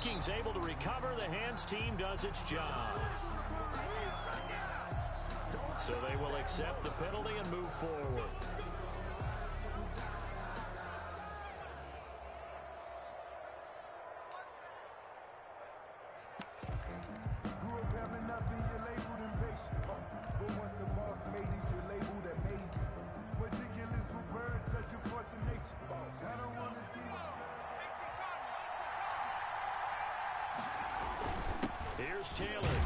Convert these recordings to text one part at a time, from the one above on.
Vikings able to recover. The hands team does its job. So they will accept the penalty and move forward. Here's Taylor.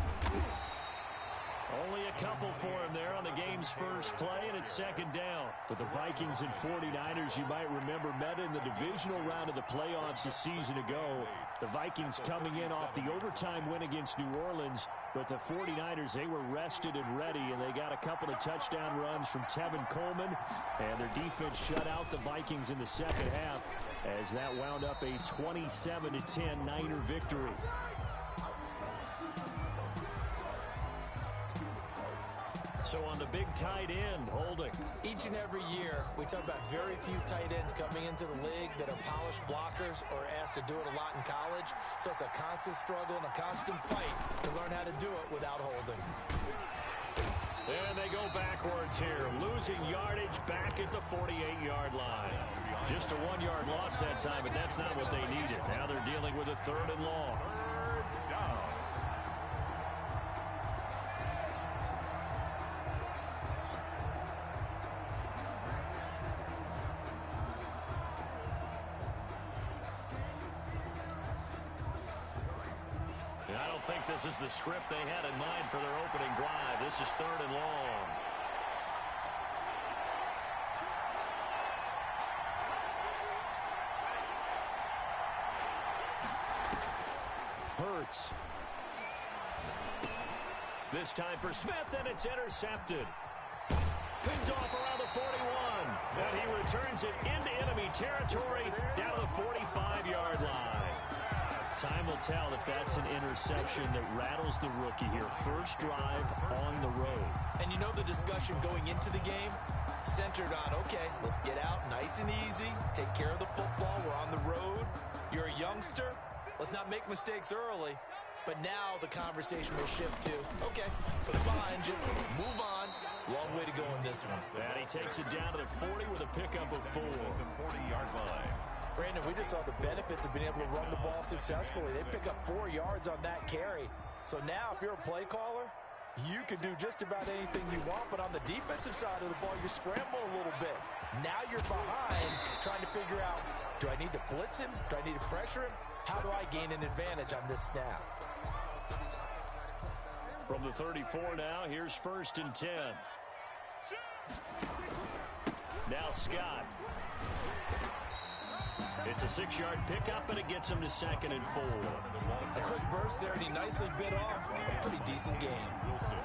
Only a couple for him there on the game's first play, and it's second down. But the Vikings and 49ers, you might remember, met in the divisional round of the playoffs a season ago. The Vikings coming in off the overtime win against New Orleans, but the 49ers, they were rested and ready, and they got a couple of touchdown runs from Tevin Coleman, and their defense shut out the Vikings in the second half as that wound up a 27-10 Niner victory. So on the big tight end, Holding. Each and every year, we talk about very few tight ends coming into the league that are polished blockers or asked to do it a lot in college. So it's a constant struggle and a constant fight to learn how to do it without Holding. And they go backwards here, losing yardage back at the 48-yard line. Just a 1-yard loss that time, but that's not what they needed. Now they're dealing with a 3rd and long. Third down. I don't think this is the script they had in mind for their opening drive. This is 3rd and long. Hurts. This time for Smith, and it's intercepted. Picked off around the 41. And he returns it into enemy territory down to the 45-yard line. Time will tell if that's an interception that rattles the rookie here. First drive on the road. And you know the discussion going into the game? Centered on, okay, let's get out nice and easy, take care of the football, we're on the road. You're a youngster, let's not make mistakes early. But now the conversation will shift to, okay, put it behind you, move on. Long way to go in this one. And he takes it down to the 40 with a pickup of 4. The 40-yard line. Brandon, we just saw the benefits of being able to run the ball successfully. They pick up 4 yards on that carry. So now if you're a play caller, you can do just about anything you want. But on the defensive side of the ball, you're scrambling a little bit. Now you're behind trying to figure out, do I need to blitz him? Do I need to pressure him? How do I gain an advantage on this snap? From the 34 now, here's 1st and 10. Now Scott. It's a 6-yard pickup, and it gets him to 2nd and 4. A quick burst there, and he nicely bit off a pretty decent game. Wilson.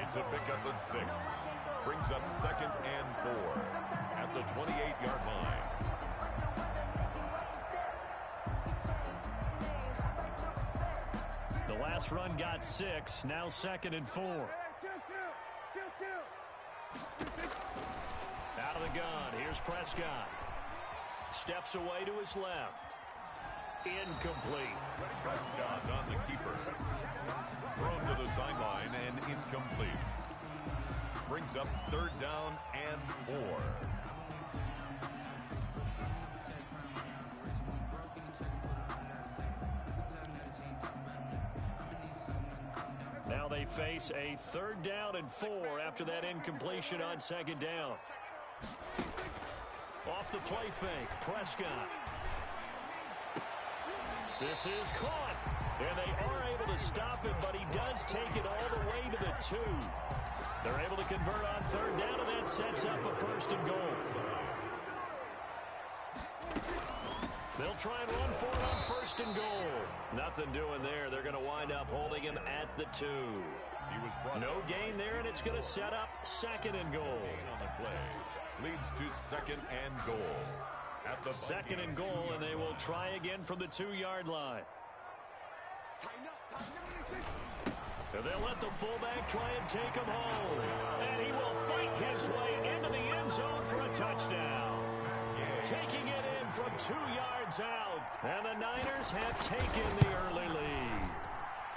It's a pickup of 6. Brings up 2nd and 4 at the 28-yard line. The last run got 6. Now 2nd and 4. Out of the gun. Here's Prescott. Steps away to his left. Incomplete. Prescott on the keeper. Thrown to the sideline and incomplete. Brings up 3rd down and 4. Now they face a 3rd down and 4 after that incompletion on 2nd down. Off the play fake, Prescott. This is caught, and they are able to stop him, but he does take it all the way to the 2. They're able to convert on 3rd down, and that sets up a 1st and goal. They'll try and run for it on 1st and goal. Nothing doing there. They're going to wind up holding him at the 2. No gain there, and it's going to set up 2nd and goal. On the play. Leads to 2nd and goal. At the 2nd and goal, and they will try again from the 2-yard line. And they'll let the fullback try and take him home. And he will fight his way into the end zone for a touchdown. Taking it in from 2 yards yards out. And the Niners have taken the early lead.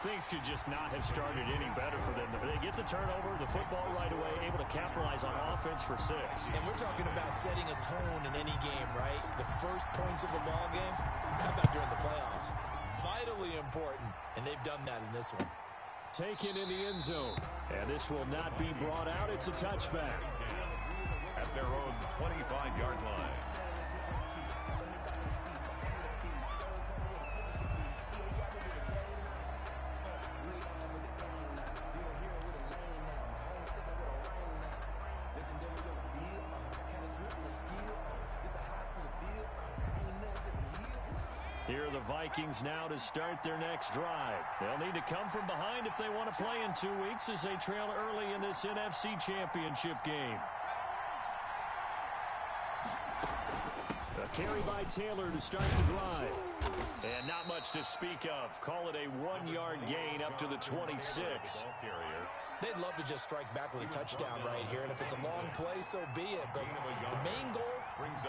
Things could just not have started any better for them. They get the turnover, the football right away, able to capitalize on offense for 6. And we're talking about setting a tone in any game, right? The first points of the ball game, how about during the playoffs? Vitally important, and they've done that in this one. Taken in the end zone, and this will not be brought out. It's a touchback. At their own 25-yard line. Here are the Vikings now to start their next drive. They'll need to come from behind if they want to play in 2 weeks as they trail early in this NFC Championship game. A carry by Taylor to start the drive. And not much to speak of. Call it a 1-yard gain up to the 26. They'd love to just strike back with a touchdown right here, and if it's a long play, so be it. But the main goal,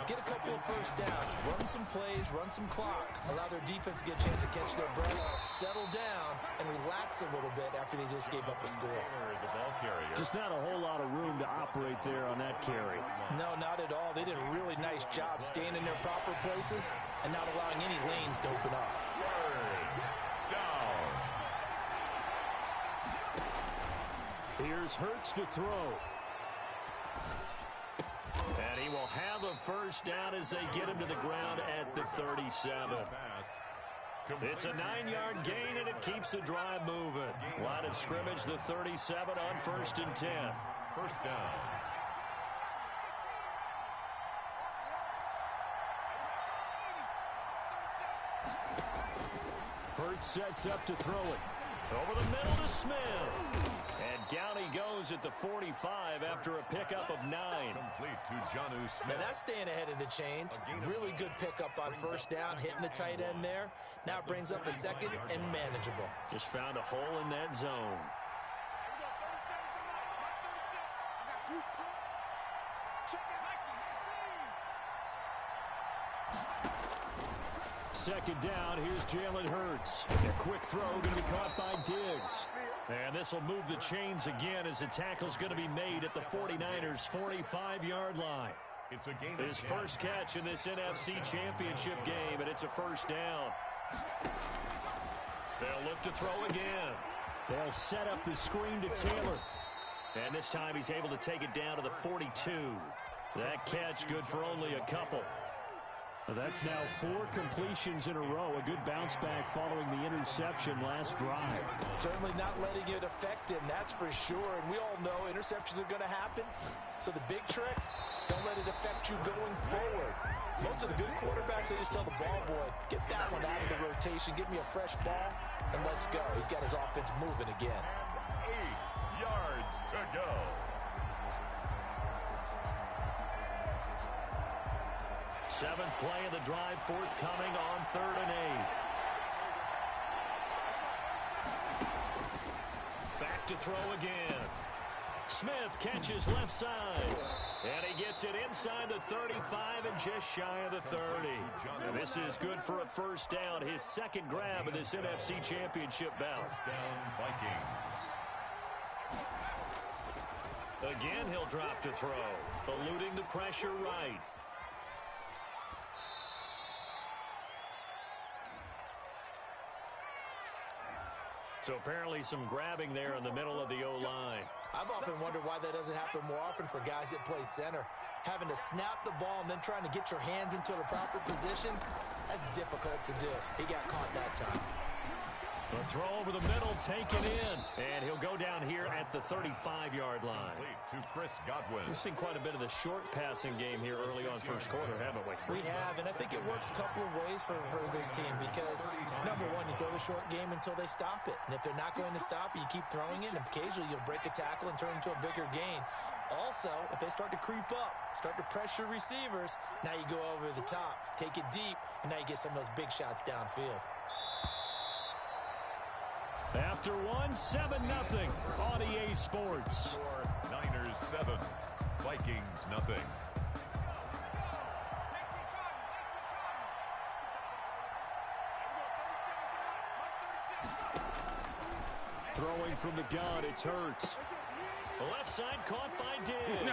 get a couple of first downs, run some plays, run some clock, allow their defense to get a chance to catch their breath, settle down, and relax a little bit after they just gave up a score. Just not a whole lot of room to operate there on that carry. No, not at all. They did a really nice job staying in their proper places and not allowing any lanes to open up. Here's Hurts to throw. And he will have a first down as they get him to the ground at the 37. It's a 9-yard gain, and it keeps the drive moving. Line of scrimmage, the 37 on 1st and 10. First down. Hurts sets up to throw it. Over the middle to Smith. And down he goes at the 45 after a pickup of 9. Complete to Jonnu Smith. Now that's staying ahead of the chains. Really good pickup on first down, hitting the tight end there. Now it brings up a second and manageable. Just found a hole in that zone. Second down, here's Jalen Hurts. A quick throw going to be caught by Diggs. And this will move the chains again as the tackle's going to be made at the 49ers' 45-yard line. It's a gain. His first catch in this NFC Championship game, and it's a first down. They'll look to throw again. They'll set up the screen to Taylor. And this time he's able to take it down to the 42. That catch good for only a couple. That's now 4 completions in a row. A good bounce back following the interception last drive. Certainly not letting it affect him, that's for sure. And we all know interceptions are going to happen. So the big trick, don't let it affect you going forward. Most of the good quarterbacks, they just tell the ball boy, get that one out of the rotation, give me a fresh ball, and let's go. He's got his offense moving again. 8 yards to go. Seventh play of the drive forthcoming on 3rd and 8. Back to throw again. Smith catches left side. And he gets it inside the 35 and just shy of the 30. And this is good for a first down. His second grab of this NFC Championship bout. Down Vikings. Again, he'll drop to throw. Eluding the pressure right. So apparently some grabbing there in the middle of the O-line. I've often wondered why that doesn't happen more often for guys that play center. Having to snap the ball and then trying to get your hands into the proper position, that's difficult to do. He got caught that time. The throw over the middle, taken in. And he'll go down here at the 35-yard line. To Chris Godwin. We've seen quite a bit of the short passing game here early on first quarter, haven't we? We have, and I think it works a couple of ways for this team because, number one, you throw the short game until they stop it. And if they're not going to stop it, you keep throwing it, and occasionally you'll break a tackle and turn it into a bigger gain. Also, if they start to creep up, start to pressure receivers, now you go over the top, take it deep, and now you get some of those big shots downfield. After 7-0 on EA Sports. Niners 7, Vikings nothing. Throwing from the gun, it's Hurts. The left side caught by Diggs.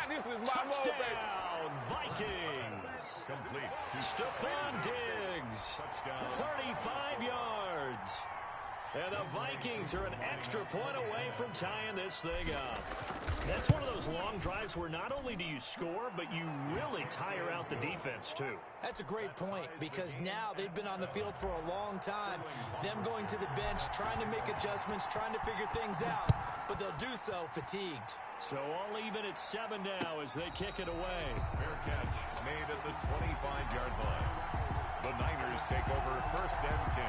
This is my Touchdown, Vikings. Complete. Stephon Diggs. Touchdown. 35 yards. And the Vikings are an extra point away from tying this thing up. That's one of those long drives where not only do you score, but you really tire out the defense, too. That's a great point, because now they've been on the field for a long time. Them going to the bench, trying to make adjustments, trying to figure things out, but they'll do so fatigued. So all even at 7 now as they kick it away. Fair catch made at the 25-yard line. The Niners take over 1st and 10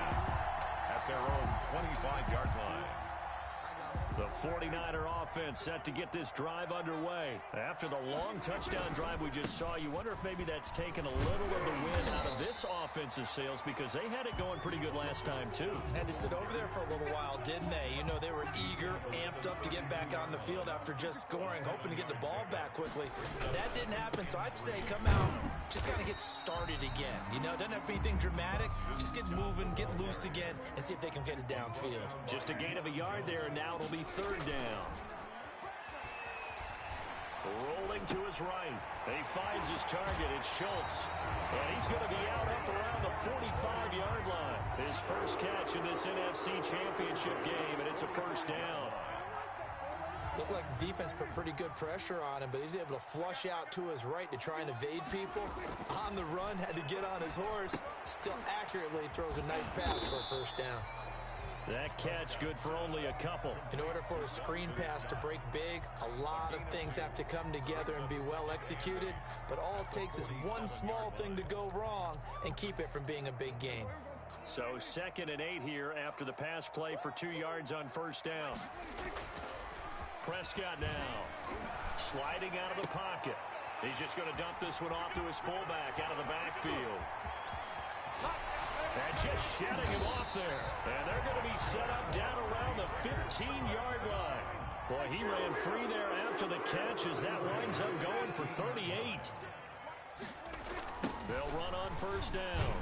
at their own 25-yard line. The 49er offense set to get this drive underway. After the long touchdown drive we just saw, you wonder if maybe that's taken a little of the wind out of this offensive sails, because they had it going pretty good last time, too. Had to sit over there for a little while, didn't they? You know, they were eager, amped up to get back on the field after just scoring, hoping to get the ball back quickly. That didn't happen, so I'd say come out, just kind of get started again. You know, doesn't have to be anything dramatic. Just get moving, get loose again, and see if they can get it downfield. Just a gain of a yard there, and now it'll be 3rd down. Rolling to his right. He finds his target. It's Schultz. And he's going to be out up around the 45-yard line. His first catch in this NFC Championship game, and it's a 1st down. Looked like the defense put pretty good pressure on him, but he's able to flush out to his right to try and evade people. On the run, had to get on his horse. Still accurately throws a nice pass for a 1st down. That catch good for only a couple. In order for a screen pass to break big, a lot of things have to come together and be well executed, but all it takes is one small thing to go wrong and keep it from being a big game. So 2nd and 8 here after the pass play for 2 yards on 1st down. Prescott now sliding out of the pocket. He's just going to dump this one off to his fullback out of the backfield. And just shedding him off there. And they're going to be set up down around the 15-yard line. Boy, he ran free there after the catch as that winds up going for 38. They'll run on 1st down.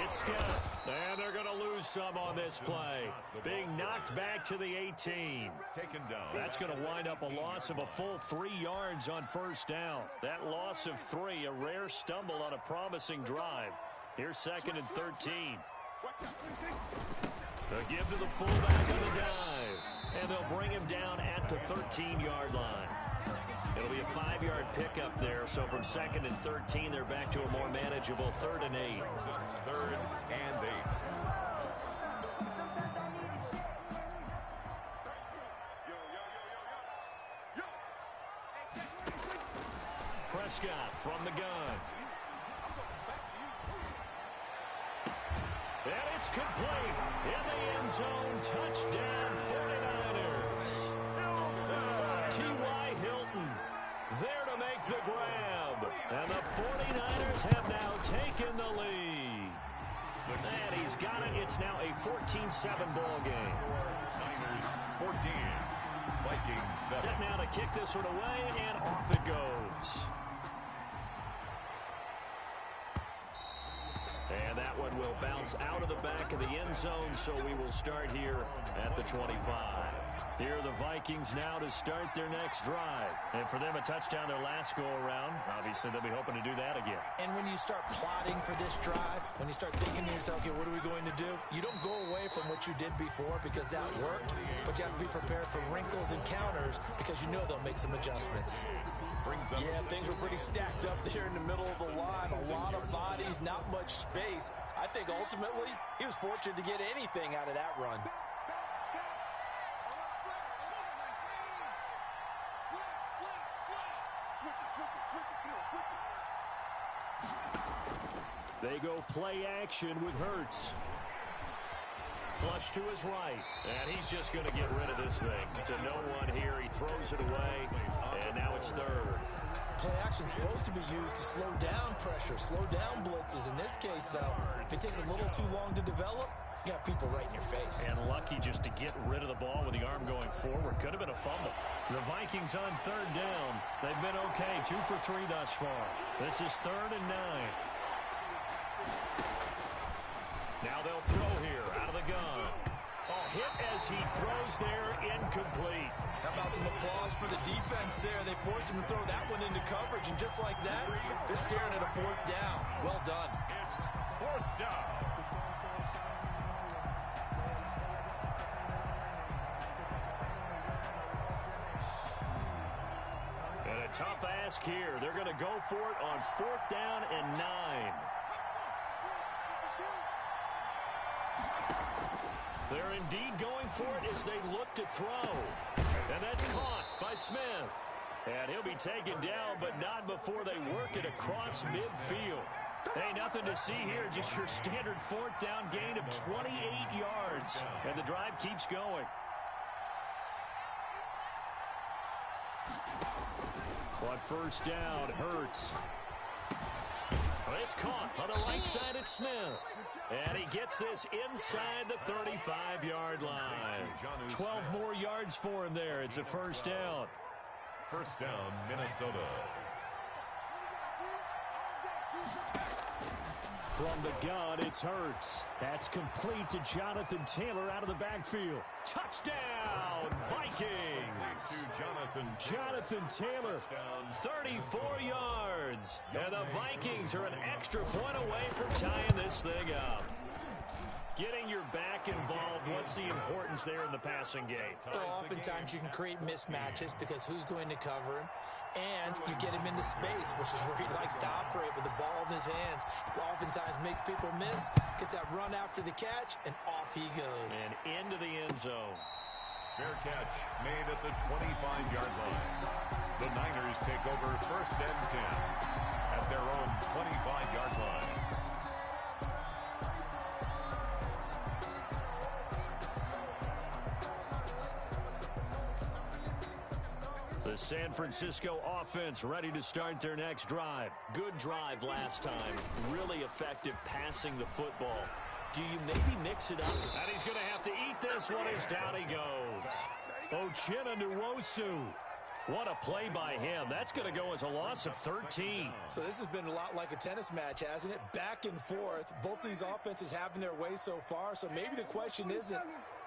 It's Scott. And they're going to lose some on this play. Being knocked back to the 18. Taken down. That's going to wind up a loss of a full 3 yards on 1st down. That loss of 3, a rare stumble on a promising drive. Here's 2nd and 13. They'll give to the fullback on the dive. And they'll bring him down at the 13-yard line. It'll be a 5-yard pickup there. So from 2nd and 13, they're back to a more manageable 3rd and 8. 3rd and 8. Prescott from the gun. And it's complete. In the end zone, touchdown 49ers. T.Y. Hilton there to make the grab. And the 49ers have now taken the lead. And he's got it. It's now a 14-7 ball game. Niners 14. Vikings 7. Set now to kick this one away, and off it goes. And that one will bounce out of the back of the end zone, so we will start here at the 25. Here are the Vikings now to start their next drive. And for them, a touchdown their last go-around. Obviously, they'll be hoping to do that again. And when you start plotting for this drive, when you start thinking to yourself, okay, what are we going to do? You don't go away from what you did before because that worked, but you have to be prepared for wrinkles and counters because you know they'll make some adjustments. Yeah, things were pretty stacked up there in the middle of the line. A lot of bodies, not much space. I think ultimately he was fortunate to get anything out of that run. They go play action with Hurts. Flush to his right, and he's just going to get rid of this thing. To no one here, he throws it away, and now it's 3rd. Play action's supposed to be used to slow down pressure, slow down blitzes. In this case, though, if it takes a little too long to develop, you got people right in your face. And lucky just to get rid of the ball with the arm going forward. Could have been a fumble. The Vikings on 3rd down. They've been okay, 2 for 3 thus far. This is 3rd and 9. Now they'll throw here out of the gun. Oh, hit as he throws there, incomplete. How about some applause for the defense there? They forced him to throw that one into coverage, and just like that, they're staring at a fourth down. Well done. It's fourth down. And a tough ask here. They're going to go for it on fourth down and 9. They're indeed going for it as they look to throw. And that's caught by Smith. And he'll be taken down, but not before they work it across midfield. Hey, nothing to see here, just your standard fourth down gain of 28 yards. And the drive keeps going. On first down, Hurts. It's caught on the right side at Smith. And he gets this inside the 35-yard line. 12 more yards for him there. It's a first down. First down, Minnesota. From the gun, it's Hurts. That's complete to Jonathan Taylor out of the backfield. Touchdown, Vikings! Jonathan Taylor, 34 yards. And the Vikings are an extra point away from tying this thing up. Getting your back involved, what's the importance there in the passing game? Well, oftentimes you can create mismatches because who's going to cover him? And you get him into space, which is where he likes to operate with the ball in his hands. It oftentimes makes people miss, gets that run after the catch, and off he goes. And into the end zone. Fair catch made at the 25-yard line. The Niners take over first and 10 at their own 25-yard line. The San Francisco offense ready to start their next drive. Good drive last time. Really effective passing the football. Do you maybe mix it up? And he's going to have to eat this one as down he goes. Uchenna Nwosu. What a play by him. That's going to go as a loss of 13. So this has been a lot like a tennis match, hasn't it? Back and forth. Both of these offenses having their way so far. So maybe the question isn't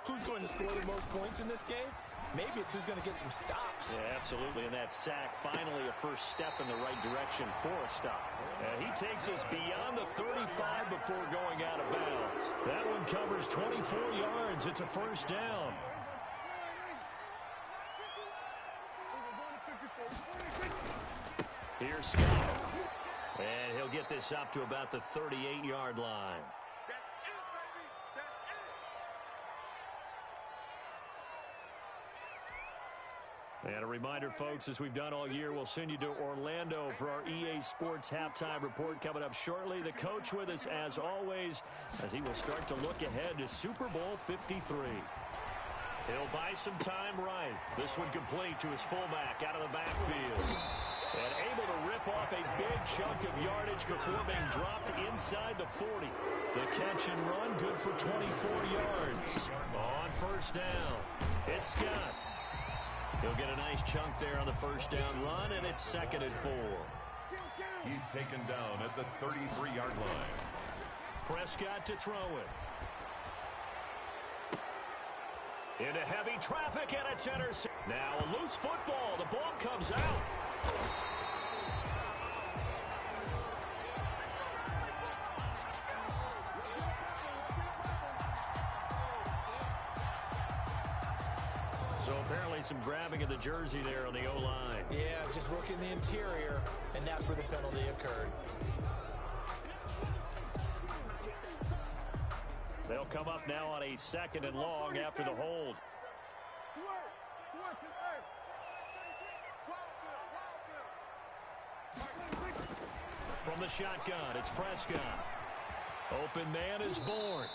who's going to score the most points in this game. Maybe it's who's going to get some stops. Yeah, absolutely. And that sack, finally a first step in the right direction for a stop. And he takes us beyond the 35 before going out of bounds. That one covers 24 yards. It's a first down. Here's Scott. And he'll get this up to about the 38-yard line. And a reminder, folks, as we've done all year, we'll send you to Orlando for our EA Sports halftime report coming up shortly. The coach with us, as always, as he will start to look ahead to Super Bowl 53. He'll buy some time right. This one complete to his fullback out of the backfield. And able to rip off a big chunk of yardage before being dropped inside the 40. The catch and run, good for 24 yards. On first down, it's Scott. He'll get a nice chunk there on the first down run, and it's 2nd and 4. He's taken down at the 33-yard line. Prescott to throw it. Into heavy traffic, and it's intercepted. Now a loose football. The ball comes out. So apparently some grabbing of the jersey there on the O-line. Yeah, just working the interior, and that's where the penalty occurred. They'll come up now on a 2nd and long after the hold. From the shotgun, it's Prescott. Open man is born.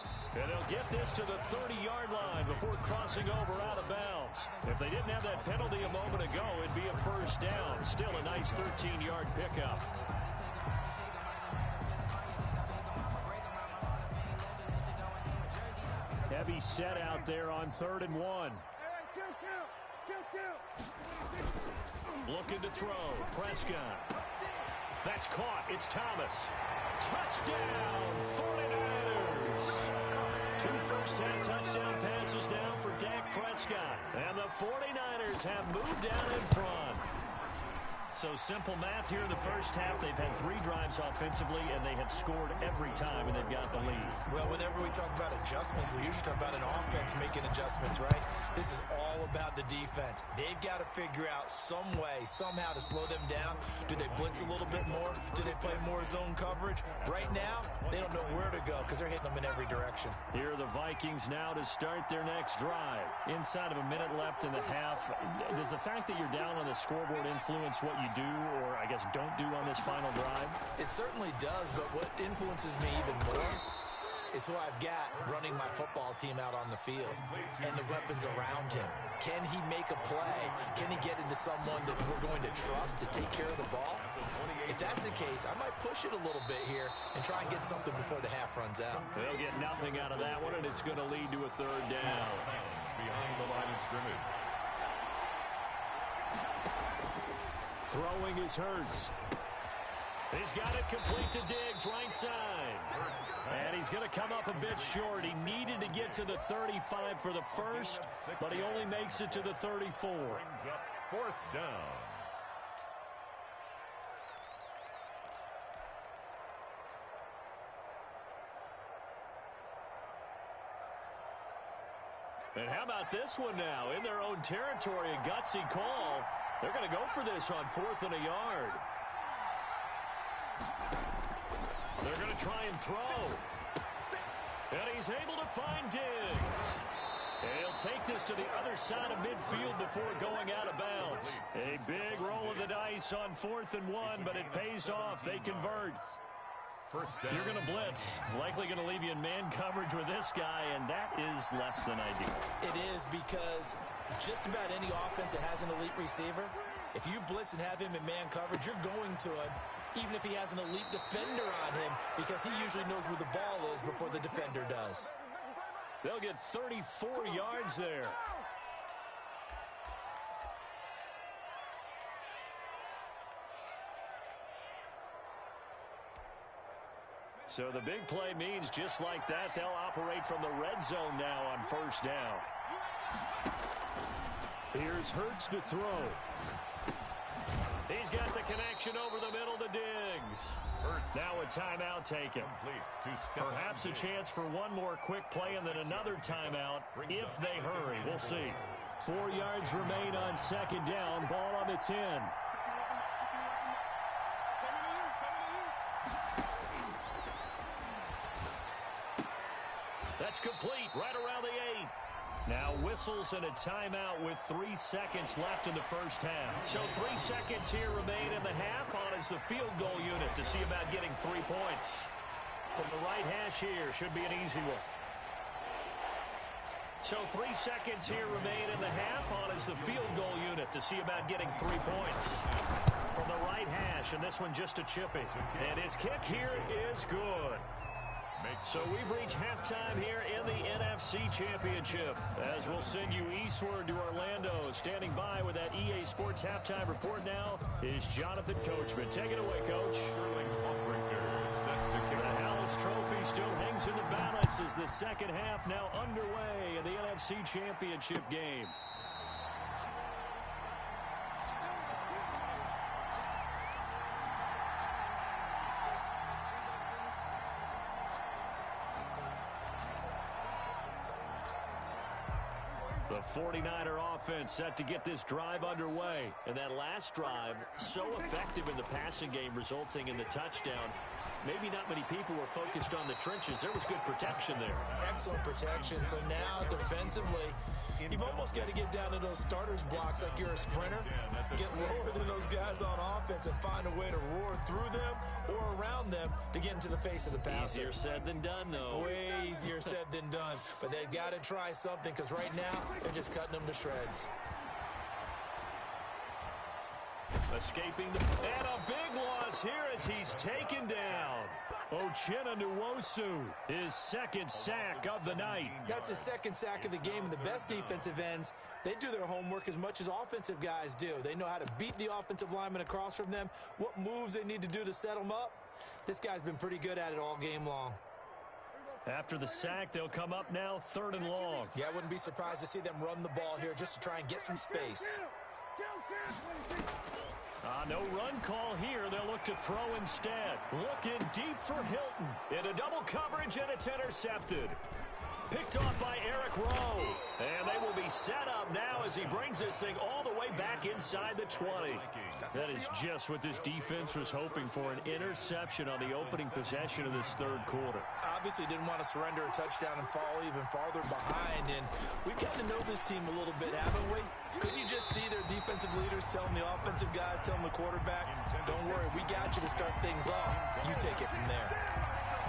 And they'll get this to the 30-yard line before crossing over out of bounds. If they didn't have that penalty a moment ago, it'd be a first down. Still a nice 13-yard pickup. Heavy set out there on 3rd and 1. Looking to throw. Prescott. That's caught. It's Thomas. Touchdown, 49ers. Two first-half touchdown passes now for Dak Prescott. And the 49ers have moved down in front. So simple math here in the first half. They've had 3 drives offensively, and they have scored every time, and they've got the lead. Well, whenever we talk about adjustments, we usually talk about an offense making adjustments, right? This is all about the defense. They've got to figure out some way, somehow to slow them down. Do they blitz a little bit more? Do they play more zone coverage? Right now, they don't know where to go because they're hitting them in every direction. Here are the Vikings now to start their next drive. Inside of a minute left in the half, does the fact that you're down on the scoreboard influence what you do, or I guess don't do on this final drive? It certainly does, but what influences me even more is who I've got running my football team out on the field and the weapons around him. Can he make a play? Can he get into someone that we're going to trust to take care of the ball? If that's the case, I might push it a little bit here and try and get something before the half runs out. They'll get nothing out of that one, and it's going to lead to a 3rd down. Behind the line of scrimmage. Throwing is Hurts. He's got it complete to Diggs, right side. And he's going to come up a bit short. He needed to get to the 35 for the first, but he only makes it to the 34. Brings up 4th down. And how about this one now? In their own territory, a gutsy call. They're going to go for this on 4th and a yard. They're going to try and throw. And he's able to find Diggs. He'll take this to the other side of midfield before going out of bounds. A big roll of the dice on 4th and 1, but it pays off. They convert. If you're going to blitz, likely going to leave you in man coverage with this guy, and that is less than ideal. It is, because just about any offense that has an elite receiver, if you blitz and have him in man coverage, you're going to him, even if he has an elite defender on him, because he usually knows where the ball is before the defender does. They'll get 34 yards there. So the big play means just like that, they'll operate from the red zone now on 1st down. Here's Hurts to throw. He's got the connection over the middle to Diggs. Now a timeout taken. Perhaps a chance for one more quick play and then another timeout if they hurry. We'll see. 4 yards remain on 2nd down. Ball on the 10. That's complete right around the 8. Now whistles and a timeout with 3 seconds left in the first half. So 3 seconds here remain in the half. On is the field goal unit to see about getting 3 points. From the right hash here, should be an easy one. So 3 seconds here remain in the half. On is the field goal unit to see about getting 3 points. From the right hash, and this one just a chippy. And his kick here is good. So we've reached halftime here in the NFC Championship. As we'll send you eastward to Orlando. Standing by with that EA Sports halftime report now is Jonathan Coachman. Take it away, Coach. The Hallis Trophy still hangs in the balance as the second half now underway in the NFC Championship game. The 49er offense set to get this drive underway. And that last drive, so effective in the passing game, resulting in the touchdown. Maybe not many people were focused on the trenches. There was good protection there. Excellent protection. So now defensively, you've almost got to get down to those starters blocks like you're a sprinter. Get lower than those guys on offense and find a way to roar through them or around them to get into the face of the passer. Easier said than done, though. Way easier said than done. But they've got to try something, because right now they're just cutting them to shreds. Escaping and a big loss here as he's taken down. Uchenna Nwosu, his second sack of the night. That's his second sack of the game, and the best defensive ends, they do their homework as much as offensive guys do. They know how to beat the offensive lineman across from them, what moves they need to do to set them up. This guy's been pretty good at it all game long. After the sack, they'll come up now 3rd and long. Yeah, I wouldn't be surprised to see them run the ball here just to try and get some space. No run call here. They'll look to throw instead. Looking deep for Hilton. In a double coverage, and it's intercepted. Picked off by Eric Rowe. And they will be set up now as he brings this thing all the way back inside the 20. That is just what this defense was hoping for, an interception on the opening possession of this 3rd quarter. Obviously didn't want to surrender a touchdown and fall even farther behind. And we've gotten to know this team a little bit, haven't we? Couldn't you just see their defensive leaders telling the offensive guys, telling the quarterback, don't worry, we got you to start things off. You take it from there.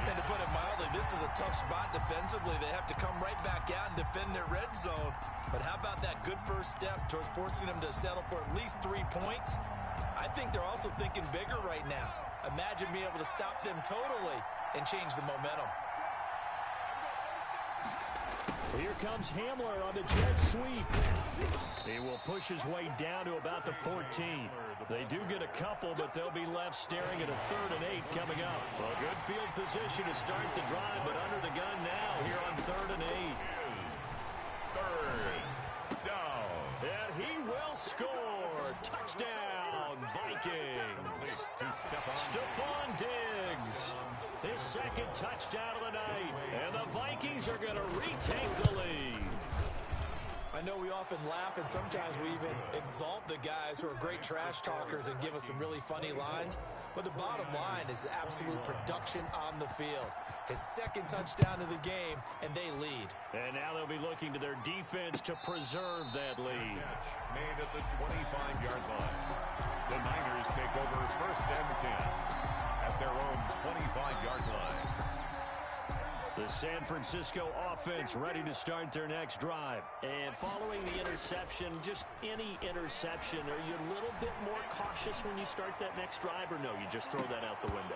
And to put it mildly, this is a tough spot defensively. They have to come right back out and defend their red zone. But how about that good first step towards forcing them to settle for at least 3 points? I think they're also thinking bigger right now. Imagine being able to stop them totally and change the momentum. Here comes Hamler on the jet sweep. He will push his way down to about the 14. They do get a couple, but they'll be left staring at a 3rd and 8 coming up. A good field position to start the drive, but under the gun now here on 3rd and 8. 3rd down. And he will score. Touchdown, Vikings. Stephon Diggs. His 2nd touchdown of the night. And the Vikings are going to retake the lead. I know we often laugh, and sometimes we even exalt the guys who are great trash talkers and give us some really funny lines. But the bottom line is absolute production on the field. His 2nd touchdown of the game, and they lead. And now they'll be looking to their defense to preserve that lead. Catch made at the 25-yard line. The Niners take over 1st and 10 at their own 25-yard line. The San Francisco offense ready to start their next drive. And following the interception, just any interception, are you a little bit more cautious when you start that next drive, or no, you just throw that out the window?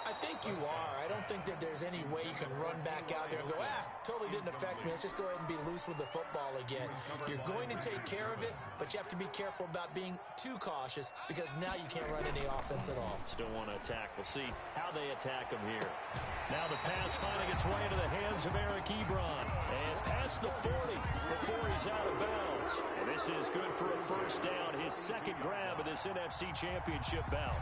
I think you are. I don't think that there's any way you can run back out there and go, totally didn't affect me. Let's just go ahead and be loose with the football again. You're going to take care of it, but you have to be careful about being too cautious because now you can't run any offense at all. Still want to attack. We'll see how they attack them here. Now the pass finding its way into the hands of Eric Ebron. And past the 40 before he's out of bounds. And this is good for a 1st down. His 2nd grab of this NFC Championship bout.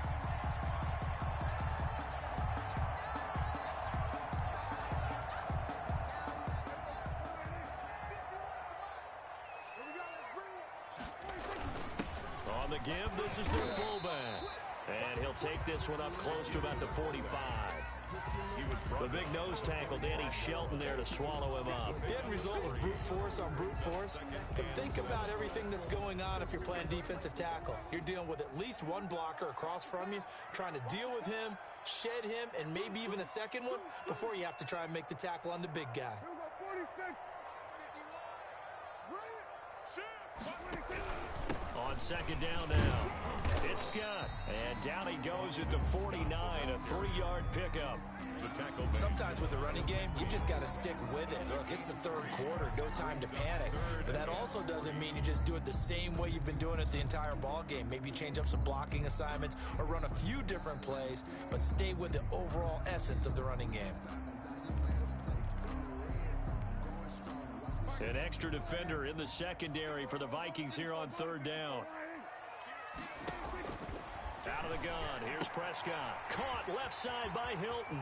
On the give, this is their fullback. And he'll take this one up close to about the 45. The big nose tackle, Danny Shelton, there to swallow him up. The end result was brute force on brute force. But think about everything that's going on if you're playing defensive tackle. You're dealing with at least one blocker across from you, trying to deal with him, shed him, and maybe even a 2nd one before you have to try and make the tackle on the big guy. On 2nd down now, it's Scott. And down he goes at the 49, a 3-yard pickup. Sometimes with the running game, you just got to stick with it. Look, it's the 3rd quarter, no time to panic. But that also doesn't mean you just do it the same way you've been doing it the entire ball game. Maybe change up some blocking assignments or run a few different plays, but stay with the overall essence of the running game. An extra defender in the secondary for the Vikings here on 3rd down. Out of the gun, here's Prescott. Caught left side by Hilton.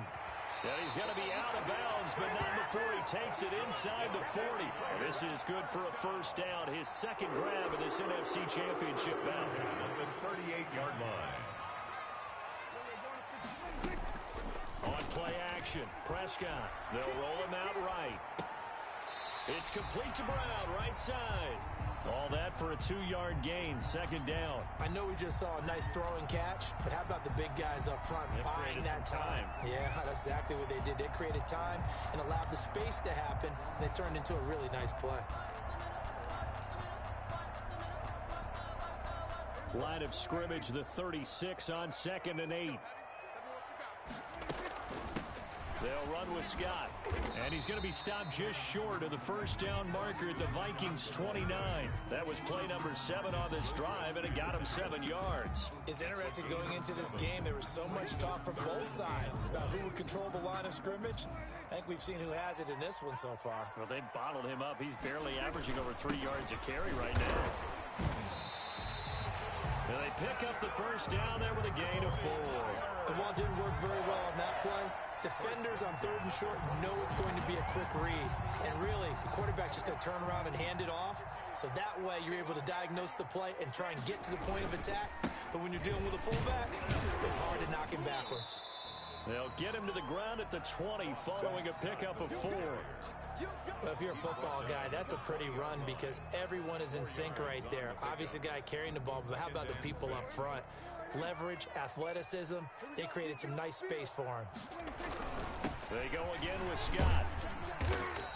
And he's going to be out of bounds, but not before he takes it inside the 40. And this is good for a 1st down, his 2nd grab of this NFC Championship bout. The 38-yard line. On play action, Prescott. They'll roll him out right. It's complete to Brown, right side. All that for a 2-yard gain, 2nd down. I know we just saw a nice throwing catch, but how about the big guys up front buying that time? Yeah, that's exactly what they did. They created time and allowed the space to happen, and it turned into a really nice play. Line of scrimmage, the 36 on 2nd and 8. They'll run with Scott. And he's going to be stopped just short of the first down marker at the Vikings' 29. That was play number 7 on this drive, and it got him 7 yards. It's interesting going into this game. There was so much talk from both sides about who would control the line of scrimmage. I think we've seen who has it in this one so far. Well, they bottled him up. He's barely averaging over 3 yards a carry right now. And they pick up the first down there with a gain of 4. The ball didn't work very well on that play. Defenders on 3rd and short know it's going to be a quick read. And really, the quarterback's just going to turn around and hand it off. So that way, you're able to diagnose the play and try and get to the point of attack. But when you're dealing with a fullback, it's hard to knock him backwards. They'll get him to the ground at the 20 following a pickup of 4. Well, if you're a football guy, that's a pretty run because everyone is in sync right there. Obviously, the guy carrying the ball, but how about the people up front? Leverage, athleticism, they created some nice space for him. They go again with Scott.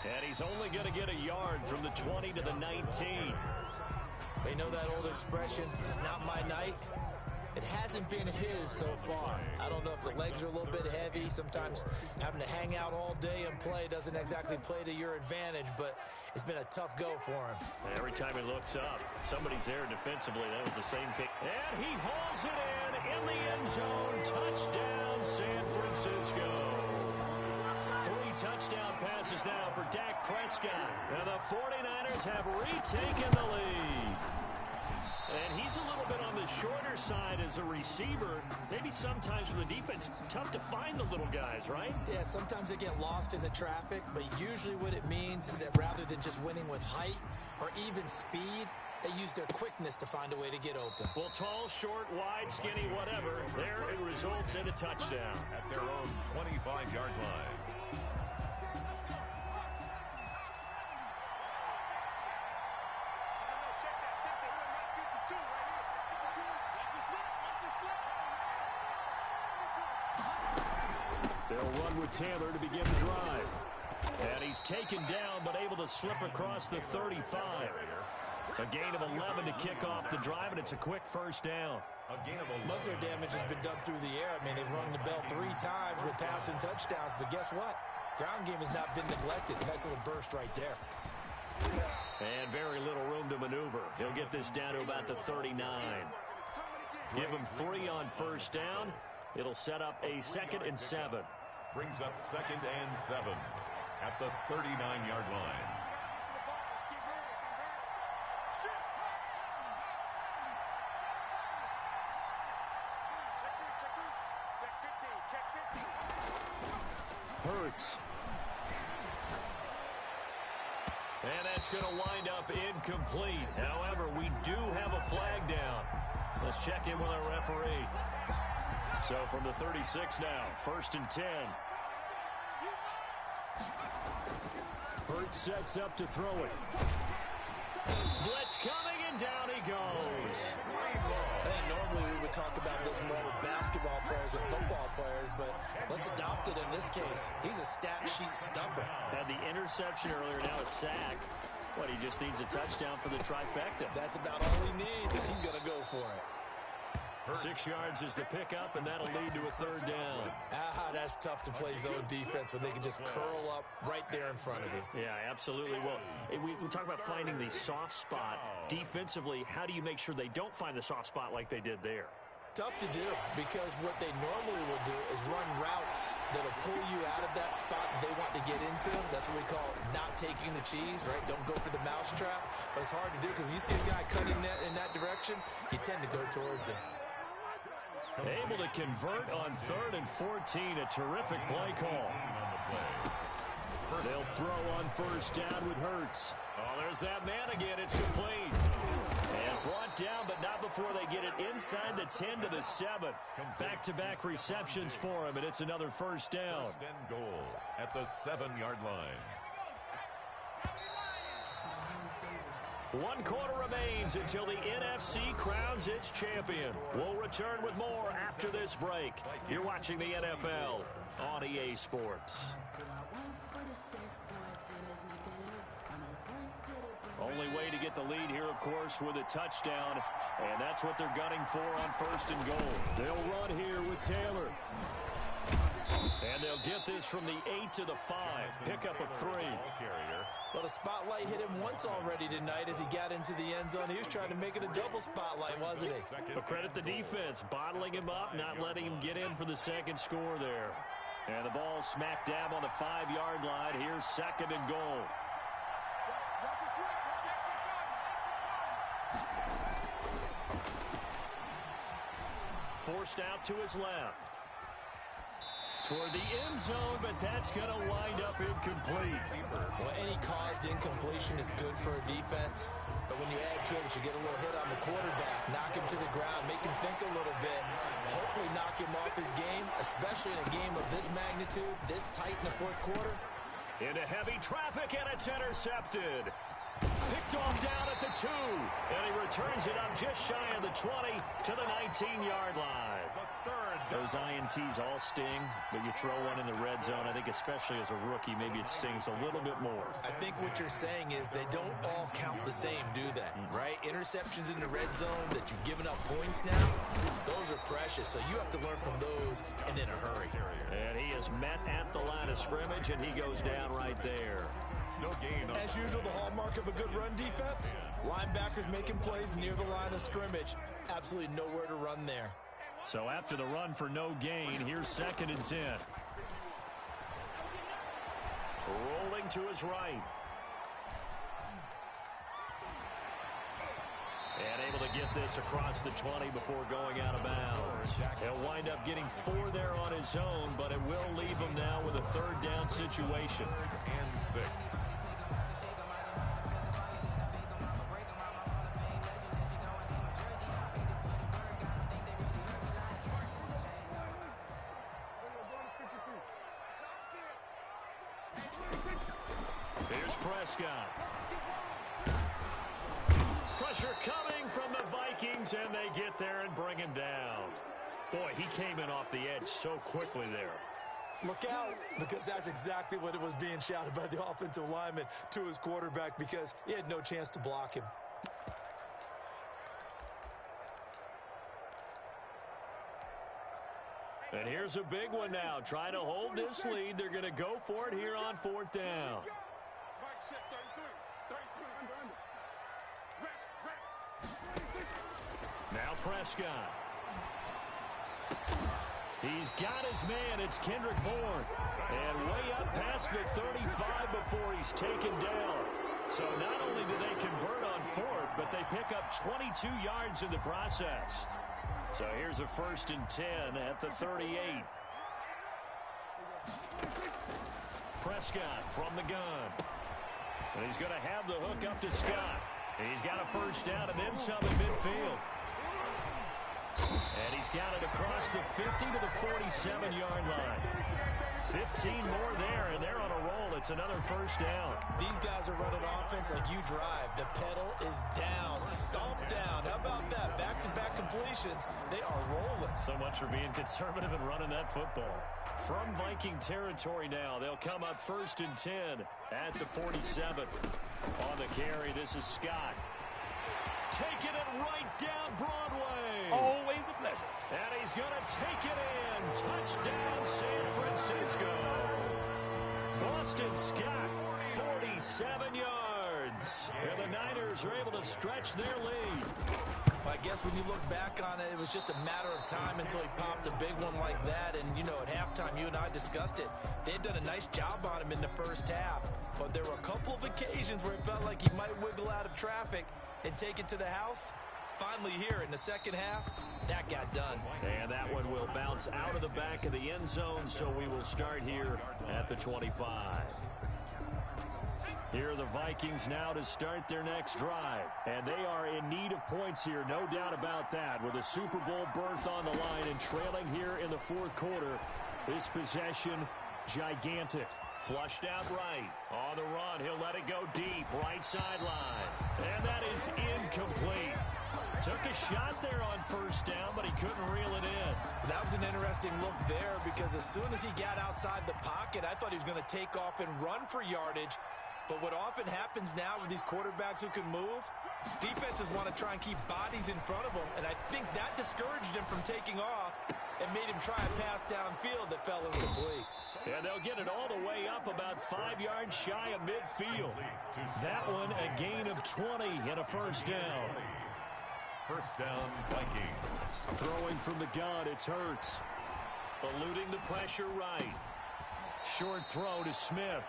And he's only going to get a yard from the 20 to the 19. They know that old expression, it's not my night. It hasn't been his so far. I don't know if the legs are a little bit heavy. Sometimes having to hang out all day and play doesn't exactly play to your advantage, but it's been a tough go for him. Every time he looks up, somebody's there defensively. That was the same kick. And he hauls it in the end zone. Touchdown, San Francisco. 3 touchdown passes now for Dak Prescott. And the 49ers have retaken the lead. And he's a little bit on the shorter side as a receiver. Maybe sometimes for the defense, tough to find the little guys, right? Yeah, sometimes they get lost in the traffic, but usually what it means is that rather than just winning with height or even speed, they use their quickness to find a way to get open. Well, tall, short, wide, skinny, whatever, there it results in a touchdown. At their own 25-yard line. They'll run with Taylor to begin the drive. And he's taken down, but able to slip across the 35. A gain of 11 to kick off the drive, and it's a quick first down. Most of their damage has been done through the air. I mean, they've rung the bell 3 times with passing touchdowns, but guess what? Ground game has not been neglected. Nice little burst right there. And very little room to maneuver. He'll get this down to about the 39. Give him 3 on first down. It'll set up a 2nd and 7. Brings up 2nd and 7 at the 39-yard line. Hurts. And that's going to wind up incomplete. However, we do have a flag down. Let's check in with our referee. So from the 36 now, 1st and 10. Hurts sets up to throw it. Blitz coming, and down he goes. I think normally we would talk about this more with basketball players and football players, but let's adopt it in this case. He's a stat sheet stuffer. Had the interception earlier, now a sack. What, he just needs a touchdown for the trifecta. That's about all he needs, and he's going to go for it. 6 yards is the pickup, and that'll lead to a 3rd down. That's tough to play zone defense when they can just curl up right there in front of you. Yeah, absolutely. Well, we talk about finding the soft spot. Defensively, how do you make sure they don't find the soft spot like they did there? Tough to do, because what they normally will do is run routes that'll pull you out of that spot they want to get into. That's what we call not taking the cheese, right? Don't go for the mousetrap. But it's hard to do because when you see a guy cutting in that direction, you tend to go towards him. Able to convert on 3rd and 14. A terrific play call. They'll throw on first down with Hurts. Oh, there's that man again. It's complete. And brought down, but not before they get it inside the 10 to the 7. Back-to-back receptions for him, and it's another first down. 1st and goal at the 7-yard line. 1 quarter remains until the NFC crowns its champion. We'll return with more after this break. You're watching the NFL on EA Sports. Only way to get the lead here, of course, with a touchdown. And that's what they're gunning for on 1st and goal. They'll run here with Taylor. And they'll get this from the 8 to the 5. Pickup of 3. Well, the spotlight hit him once already tonight as he got into the end zone. He was trying to make it a double spotlight, wasn't he? But credit the defense, bottling him up, not letting him get in for the second score there. And the ball smack dab on the 5-yard line. Here's 2nd and goal. Forced out to his left. Toward the end zone, but that's going to wind up incomplete. Well, any caused incompletion is good for a defense. But when you add to it, you get a little hit on the quarterback, knock him to the ground, make him think a little bit, hopefully knock him off his game, especially in a game of this magnitude, this tight in the 4th quarter. Into heavy traffic, and it's intercepted. Picked off down at the 2, and he returns it up just shy of the 20 to the 19-yard line. Those INTs all sting, but you throw one in the red zone, I think especially as a rookie, maybe it stings a little bit more. I think what you're saying is they don't all count the same, do they? Right? Interceptions in the red zone that you've given up points now, those are precious, so you have to learn from those and in a hurry. And he is met at the line of scrimmage, and he goes down right there. No gain. As usual, the hallmark of a good run defense, linebackers making plays near the line of scrimmage. Absolutely nowhere to run there. So after the run for no gain, here's 2nd and 10. Rolling to his right. And able to get this across the 20 before going out of bounds. He'll wind up getting 4 there on his own, but it will leave him now with a 3rd down situation. And 6. Here's Prescott. Pressure coming from the Vikings, and they get there and bring him down. Boy, he came in off the edge so quickly there. Look out, because that's exactly what it was being shouted by the offensive lineman to his quarterback, because he had no chance to block him. And here's a big one now. Trying to hold this lead. They're going to go for it here on 4th down. Now Prescott. He's got his man. It's Kendrick Bourne. And way up past the 35 before he's taken down. So not only do they convert on 4th, but they pick up 22 yards in the process. So here's a 1st and 10 at the 38. Prescott from the gun. And he's going to have the hook up to Scott. And he's got a 1st down and then some in midfield. And he's got it across the 50 to the 47-yard line. 15 more there, and they're on a roll. It's another 1st down. These guys are running offense like you drive. The pedal is down, stomp down. How about that? Back-to-back completions. They are rolling. So much for being conservative and running that football. From Viking territory now, they'll come up 1st and 10 at the 47. On the carry, this is Scott. Taking it right down Broadway. Always a pleasure. And he's going to take it in. Touchdown, San Francisco. Boston Scott, 47 yards. And the Niners are able to stretch their lead. I guess when you look back on it, it was just a matter of time until he popped a big one like that. And, you know, at halftime, you and I discussed it. They had done a nice job on him in the 1st half. But there were a couple of occasions where it felt like he might wiggle out of traffic and take it to the house. Finally here in the 2nd half, that got done. And that one will bounce out of the back of the end zone, so we will start here at the 25. Here are the Vikings now to start their next drive. And they are in need of points here, no doubt about that. With a Super Bowl berth on the line and trailing here in the 4th quarter. This possession, gigantic. Flushed out right. On the run, he'll let it go deep. Right sideline. And that is incomplete. Took a shot there on 1st down, but he couldn't reel it in. That was an interesting look there because as soon as he got outside the pocket, I thought he was going to take off and run for yardage. But what often happens now with these quarterbacks who can move, defenses want to try and keep bodies in front of them, and I think that discouraged him from taking off and made him try a pass downfield that fell incomplete. And they'll get it all the way up about 5 yards shy of midfield. That one a gain of 20 and a first down. First down, Vikings. Throwing from the gun, it's Hurts. Eluding the pressure right. Short throw to Smith.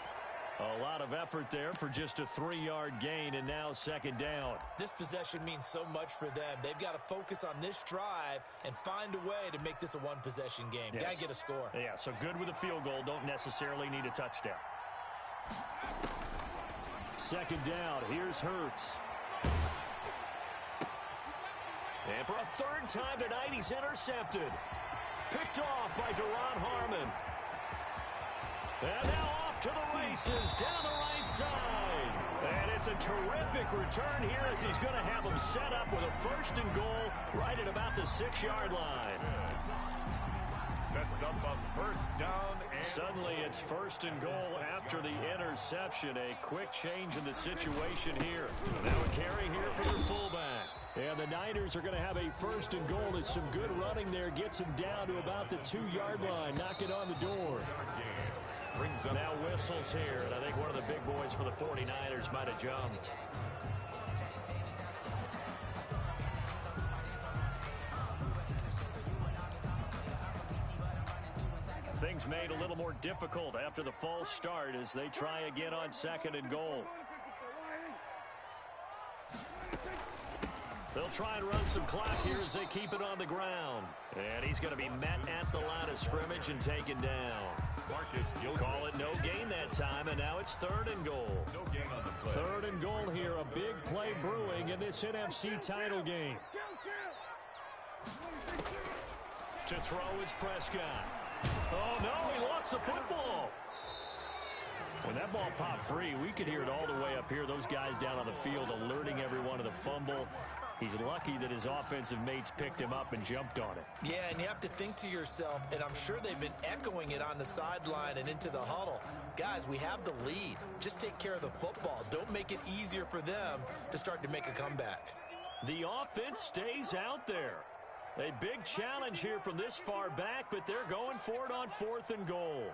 A lot of effort there for just a 3-yard gain, and now second down. This possession means so much for them. They've got to focus on this drive and find a way to make this a one-possession game. Yes. Got to get a score. Yeah, so good with a field goal. Don't necessarily need a touchdown. Second down, here's Hurts. And for a third time tonight, he's intercepted. Picked off by Duron Harmon. And now off to the races down the right side. And it's a terrific return here as he's going to have them set up with a first and goal right at about the 6-yard line. Sets up a first down. And suddenly it's first and goal after the interception. A quick change in the situation here. Now a carry here for their fullback. And the Niners are going to have a first and goal as some good running there gets him down to about the 2-yard line. Knocking on the door. Now whistles here, and I think one of the big boys for the 49ers might have jumped. Things made a little more difficult after the false start as they try again on second and goal. They'll try and run some clock here as they keep it on the ground. And he's going to be met at the line of scrimmage and taken down. Call it no gain that time, and now it's third and goal. No gain on the play. Third and goal here, a big play brewing in this NFC title game. To throw is Prescott. Oh, no, he lost the football. When that ball popped free, we could hear it all the way up here. Those guys down on the field alerting everyone of the fumble. He's lucky that his offensive mates picked him up and jumped on it. Yeah, and you have to think to yourself, and I'm sure they've been echoing it on the sideline and into the huddle. Guys, we have the lead. Just take care of the football. Don't make it easier for them to start to make a comeback. The offense stays out there. A big challenge here from this far back, but they're going for it on fourth and goal.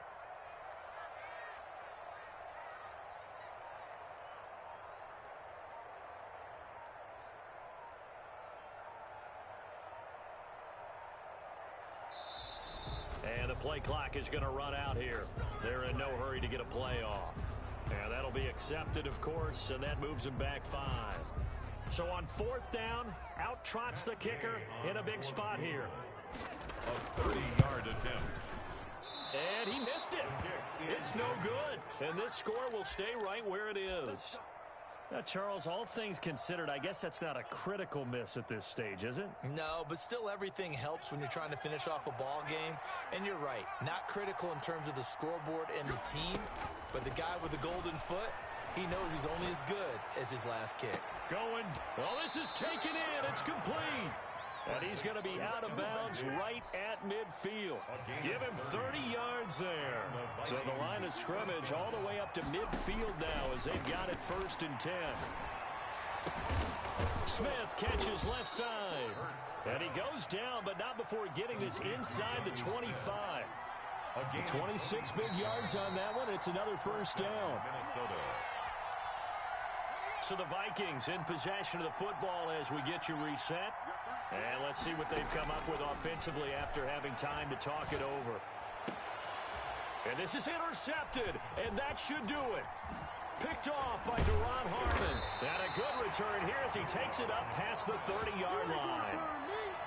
And the play clock is going to run out here. They're in no hurry to get a play off. And that'll be accepted, of course, and that moves them back 5. So on fourth down, out trots the kicker in a big spot here. A 30-yard attempt. And he missed it. It's no good. And this score will stay right where it is. Now, Charles, all things considered, I guess that's not a critical miss at this stage, is it? No, but still everything helps when you're trying to finish off a ball game. And you're right, not critical in terms of the scoreboard and the team, but the guy with the golden foot, he knows he's only as good as his last kick. Going, well, this is taken in. It's complete. And he's going to be out of bounds right at midfield. Give him 30 yards there. So the line of scrimmage all the way up to midfield now as they've got it first and 10. Smith catches left side. And he goes down, but not before getting this inside the 25. 26 big yards on that one. It's another first down. Minnesota. So the Vikings in possession of the football as we get you reset. And let's see what they've come up with offensively after having time to talk it over. And this is intercepted, and that should do it. Picked off by Duron Harmon. And a good return here as he takes it up past the 30-yard line.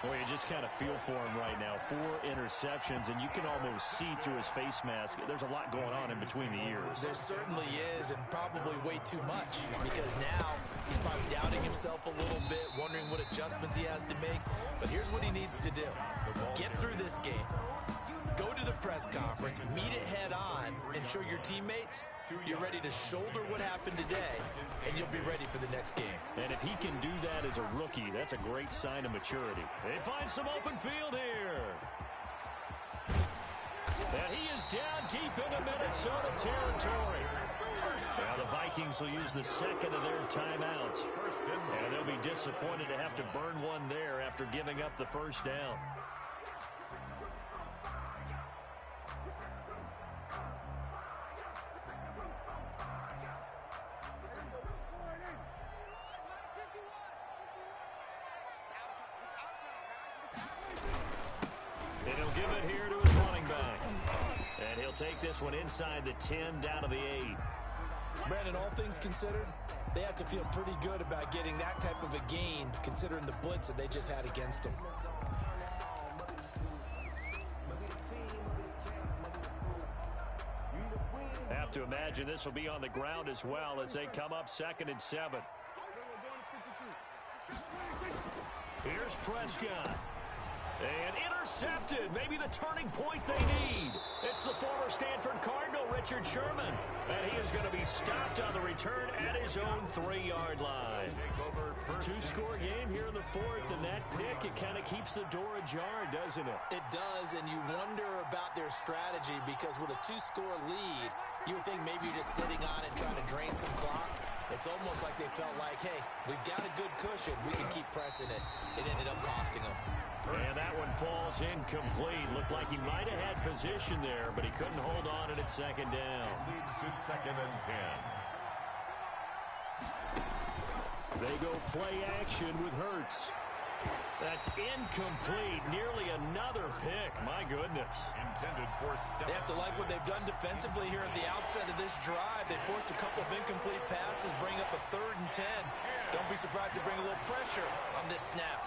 Well, you just kind of feel for him right now. 4 interceptions, and you can almost see through his face mask. There's a lot going on in between the ears. There certainly is, and probably way too much, because now he's probably doubting himself a little bit, wondering what adjustments he has to make. But here's what he needs to do. Get through this game. Go to the press conference, meet it head on, and show your teammates you're ready to shoulder what happened today, and you'll be ready for the next game. And if he can do that as a rookie, that's a great sign of maturity. They find some open field here. And he is down deep into Minnesota territory. Now the Vikings will use the second of their timeouts. And they'll be disappointed to have to burn one there after giving up the first down. And he'll give it here to his running back. And he'll take this one inside the 10 down to the 8. Brandon, all things considered, they have to feel pretty good about getting that type of a gain considering the blitz that they just had against them. Have to imagine this will be on the ground as well as they come up 2nd and 7. Here's Prescott. And intercepted. Maybe the turning point they need. It's the former Stanford Cardinal, Richard Sherman. And he is going to be stopped on the return at his own 3-yard line. 2-score game here in the 4th, and that pick, it kind of keeps the door ajar, doesn't it? It does, and you wonder about their strategy because with a 2-score lead, you would think maybe you're just sitting on it trying to drain some clock. It's almost like they felt like, hey, we've got a good cushion. We can keep pressing it. It ended up costing them. And that one falls incomplete. Looked like he might have had position there, but he couldn't hold on it at 2nd down. It leads to 2nd and 10. They go play action with Hurts. That's incomplete. Nearly another pick. My goodness. Intended for They have to like what they've done defensively here at the outset of this drive. They forced a couple of incomplete passes, bring up a 3rd and 10. Don't be surprised to bring a little pressure on this snap.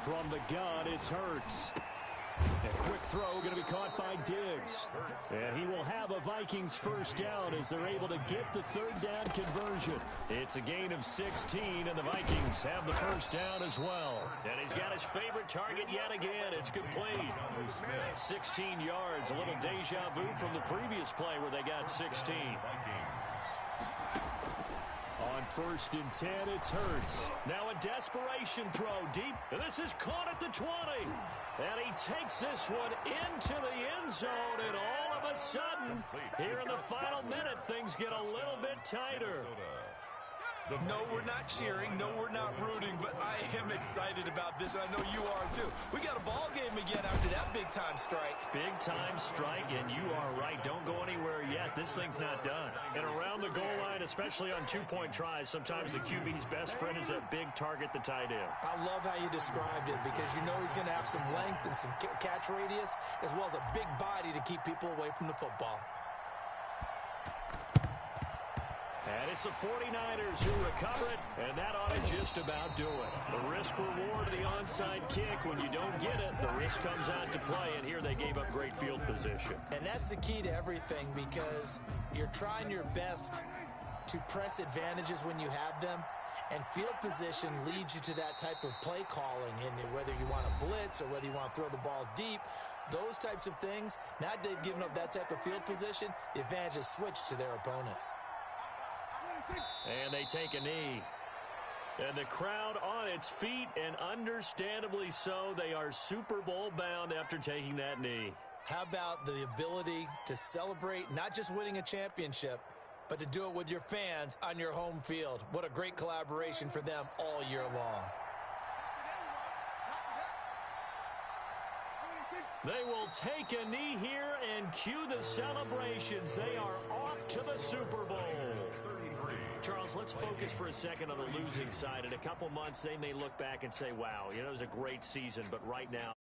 From the gun, it's Hurts. A quick throw going to be caught by Diggs. And he will have a Vikings 1st down as they're able to get the 3rd down conversion. It's a gain of 16, and the Vikings have the 1st down as well. And he's got his favorite target yet again. It's complete. 16 yards, a little deja vu from the previous play where they got 16. On 1st and 10, it's Hurts. Now a desperation throw deep. And this is caught at the 20. And he takes this one into the end zone. And all of a sudden, here in the final minute, things get a little bit tighter. No, we're not cheering. No, we're not rooting. But I am excited about this. And I know you are, too. We got a ball game again after that big-time strike. Big-time strike, and you are right. Don't go anywhere yet. This thing's not done. And around the goal line, especially on 2-point tries, sometimes the QB's best friend is that big target, the tight end. I love how you described it because you know he's going to have some length and some catch radius as well as a big body to keep people away from the football. And it's the 49ers who recover it, and that ought to just about do it. The risk-reward of the onside kick, when you don't get it, the risk comes out to play, and here they gave up great field position. And that's the key to everything because you're trying your best to press advantages when you have them, and field position leads you to that type of play calling, and whether you want to blitz or whether you want to throw the ball deep, those types of things, now that they've given up that type of field position, the advantage is switched to their opponent. And they take a knee. And the crowd on its feet, and understandably so. They are Super Bowl bound after taking that knee. How about the ability to celebrate not just winning a championship, but to do it with your fans on your home field? What a great collaboration for them all year long. They will take a knee here and cue the celebrations. They are off to the Super Bowl. Charles, let's focus for a second on the losing side. In a couple months, they may look back and say, wow, it was a great season, but right now,